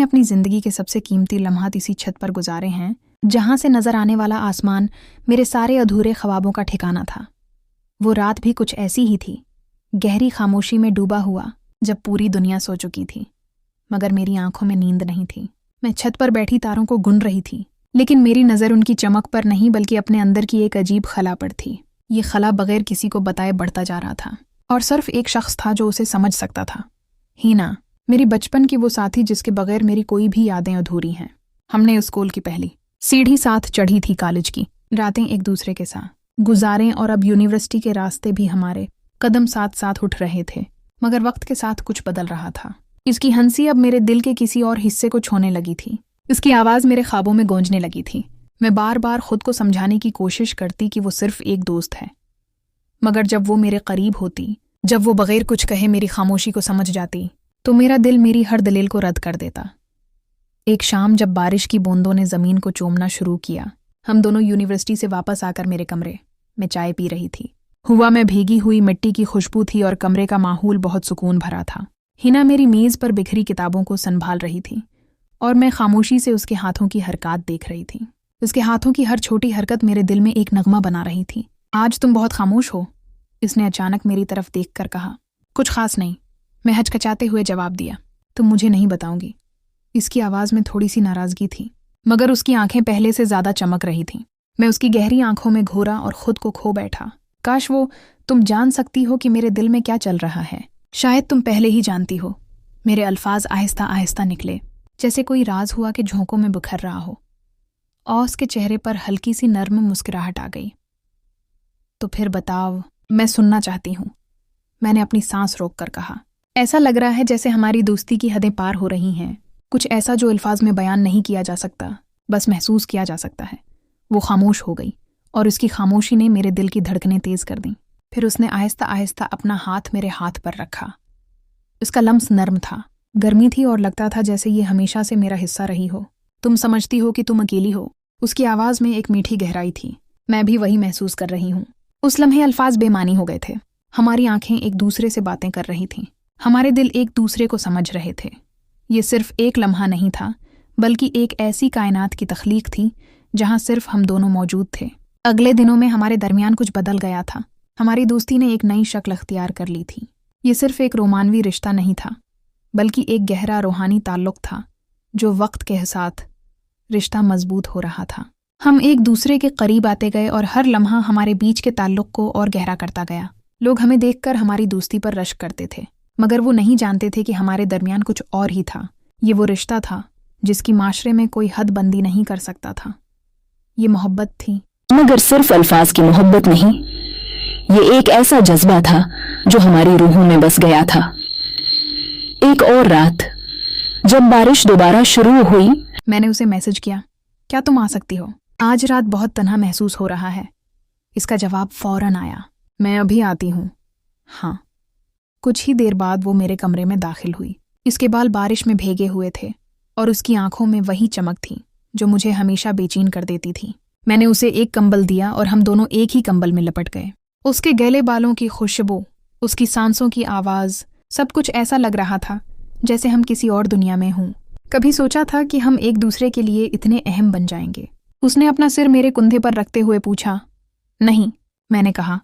ने अपनी ज़िंदगी के सबसे कीमती लम्हात इसी छत पर गुजारे हैं, जहाँ से नज़र आने वाला आसमान मेरे सारे अधूरे ख्वाबों का ठिकाना था। वो रात भी कुछ ऐसी ही थी, गहरी खामोशी में डूबा हुआ, जब पूरी दुनिया सो चुकी थी, मगर मेरी आंखों में नींद नहीं थी। मैं छत पर बैठी तारों को गुन रही थी, लेकिन मेरी नज़र उनकी चमक पर नहीं बल्कि अपने अंदर की एक अजीब खला पर थी। ये खला बगैर किसी को बताए बढ़ता जा रहा था, और सिर्फ एक शख्स था जो उसे समझ सकता था। हीना, मेरी बचपन की वो साथी जिसके बगैर मेरी कोई भी यादें अधूरी हैं। हमने स्कूल की पहली सीढ़ी साथ चढ़ी थी, कॉलेज की रातें एक दूसरे के साथ गुजारें, और अब यूनिवर्सिटी के रास्ते भी हमारे कदम साथ साथ उठ रहे थे। मगर वक्त के साथ कुछ बदल रहा था। इसकी हंसी अब मेरे दिल के किसी और हिस्से को छूने लगी थी। इसकी आवाज़ मेरे ख्वाबों में गूंजने लगी थी। मैं बार बार खुद को समझाने की कोशिश करती कि वो सिर्फ एक दोस्त है, मगर जब वो मेरे करीब होती, जब वो बगैर कुछ कहे मेरी खामोशी को समझ जाती, तो मेरा दिल मेरी हर दलील को रद्द कर देता। एक शाम जब बारिश की बूंदों ने ज़मीन को चूमना शुरू किया, हम दोनों यूनिवर्सिटी से वापस आकर मेरे कमरे में चाय पी रही थी। हवा में भीगी हुई मिट्टी की खुशबू थी और कमरे का माहौल बहुत सुकून भरा था। हिना मेरी मेज़ पर बिखरी किताबों को संभाल रही थी, और मैं खामोशी से उसके हाथों की हरकत देख रही थी। उसके हाथों की हर छोटी हरकत मेरे दिल में एक नगमा बना रही थी। आज तुम बहुत खामोश हो, इसने अचानक मेरी तरफ देखकर कहा। कुछ खास नहीं, मैं हचकचाते हुए जवाब दिया। तुम मुझे नहीं बताऊंगी। इसकी आवाज़ में थोड़ी सी नाराज़गी थी, मगर उसकी आंखें पहले से ज़्यादा चमक रही थीं। मैं उसकी गहरी आंखों में घूरा और खुद को खो बैठा। काश वो तुम जान सकती हो कि मेरे दिल में क्या चल रहा है। शायद तुम पहले ही जानती हो। मेरे अल्फाज आहिस्ता आहिस्ता निकले, जैसे कोई राज हुआ के झोंकों में बिखर रहा हो, और उसके चेहरे पर हल्की सी नर्म मुस्कुराहट आ गई। तो फिर बताओ, मैं सुनना चाहती हूँ, मैंने अपनी सांस रोक कर कहा। ऐसा लग रहा है जैसे हमारी दोस्ती की हदें पार हो रही हैं, कुछ ऐसा जो अल्फाज में बयान नहीं किया जा सकता, बस महसूस किया जा सकता है। वो खामोश हो गई, और उसकी खामोशी ने मेरे दिल की धड़कनें तेज कर दीं। फिर उसने आहिस्ता आहिस्ता अपना हाथ मेरे हाथ पर रखा। उसका लम्स नर्म था, गर्मी थी, और लगता था जैसे ये हमेशा से मेरा हिस्सा रही हो। तुम समझती हो कि तुम अकेली हो। उसकी आवाज़ में एक मीठी गहराई थी। मैं भी वही महसूस कर रही हूँ। उस लम्हे अल्फाज बेमानी हो गए थे। हमारी आंखें एक दूसरे से बातें कर रही थीं, हमारे दिल एक दूसरे को समझ रहे थे। ये सिर्फ एक लम्हा नहीं था, बल्कि एक ऐसी कायनात की तख्लीक थी जहाँ सिर्फ हम दोनों मौजूद थे। अगले दिनों में हमारे दरमियान कुछ बदल गया था। हमारी दोस्ती ने एक नई शक्ल अख्तियार कर ली थी। ये सिर्फ एक रोमानवी रिश्ता नहीं था, बल्कि एक गहरा रूहानी ताल्लुक था, जो वक्त के साथ रिश्ता मजबूत हो रहा था। हम एक दूसरे के करीब आते गए, और हर लम्हा हमारे बीच के ताल्लुक को और गहरा करता गया। लोग हमें देखकर हमारी दोस्ती पर रश्क करते थे, मगर वो नहीं जानते थे कि हमारे दरमियान कुछ और ही था। ये वो रिश्ता था जिसकी माशरे में कोई हद बंदी नहीं कर सकता था। ये मोहब्बत थी, मगर सिर्फ अल्फाज की मोहब्बत नहीं, ये एक ऐसा जज्बा था जो हमारी रूहों में बस गया था। एक और रात जब बारिश दोबारा शुरू हुई, मैंने उसे मैसेज किया, क्या तुम आ सकती हो? आज रात बहुत तन्हा महसूस हो रहा है। इसका जवाब फौरन आया, मैं अभी आती हूँ। हाँ। कुछ ही देर बाद वो मेरे कमरे में दाखिल हुई। इसके बाल बारिश में भीगे हुए थे, और उसकी आंखों में वही चमक थी जो मुझे हमेशा बेचैन कर देती थी। मैंने उसे एक कंबल दिया, और हम दोनों एक ही कंबल में लपट गए। उसके गैले बालों की खुशबू, उसकी सांसों की आवाज़, सब कुछ ऐसा लग रहा था जैसे हम किसी और दुनिया में हों। कभी सोचा था कि हम एक दूसरे के लिए इतने अहम बन जाएंगे? उसने अपना सिर मेरे कंधे पर रखते हुए पूछा। नहीं, मैंने कहा,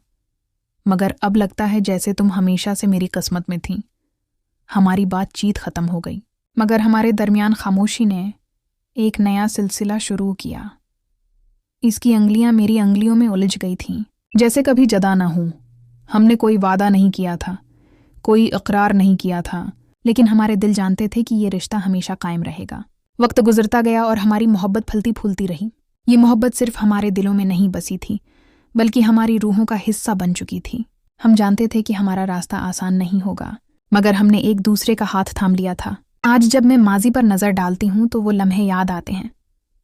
मगर अब लगता है जैसे तुम हमेशा से मेरी किस्मत में थी। हमारी बातचीत ख़त्म हो गई, मगर हमारे दरमियान खामोशी ने एक नया सिलसिला शुरू किया। इसकी अंगलियां मेरी अंगलियों में उलझ गई थीं, जैसे कभी जदा ना हूँ। हमने कोई वादा नहीं किया था, कोई इकरार नहीं किया था, लेकिन हमारे दिल जानते थे कि ये रिश्ता हमेशा कायम रहेगा। वक्त गुजरता गया, और हमारी मोहब्बत फलती फूलती रही। ये मोहब्बत सिर्फ हमारे दिलों में नहीं बसी थी, बल्कि हमारी रूहों का हिस्सा बन चुकी थी। हम जानते थे कि हमारा रास्ता आसान नहीं होगा, मगर हमने एक दूसरे का हाथ थाम लिया था। आज जब मैं माजी पर नज़र डालती हूँ तो वो लम्हे याद आते हैं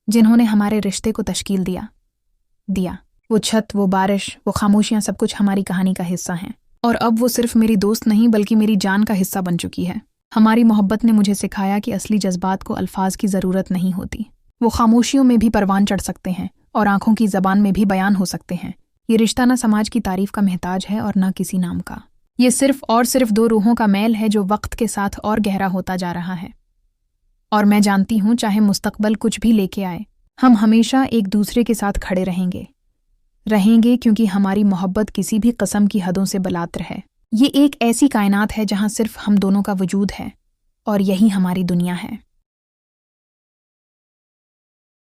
जिन्होंने हमारे रिश्ते को तश्कील दिया। वो छत, वो बारिश, वो खामोशियाँ, सब कुछ हमारी कहानी का हिस्सा हैं। और अब वो सिर्फ मेरी दोस्त नहीं, बल्कि मेरी जान का हिस्सा बन चुकी है। हमारी मोहब्बत ने मुझे सिखाया कि असली जज्बात को अल्फाज की ज़रूरत नहीं होती। वो खामोशियों में भी परवान चढ़ सकते हैं, और आंखों की ज़बान में भी बयान हो सकते हैं। ये रिश्ता ना समाज की तारीफ का महताज है, और ना किसी नाम का। ये सिर्फ दो रूहों का मेल है जो वक्त के साथ और गहरा होता जा रहा है। और मैं जानती हूँ चाहे मुस्तकबल कुछ भी लेके आए, हम हमेशा एक दूसरे के साथ खड़े रहेंगे क्योंकि हमारी मोहब्बत किसी भी किस्म की हदों से बलातर है। ये एक ऐसी कायनात है जहाँ सिर्फ हम दोनों का वजूद है और यही हमारी दुनिया है।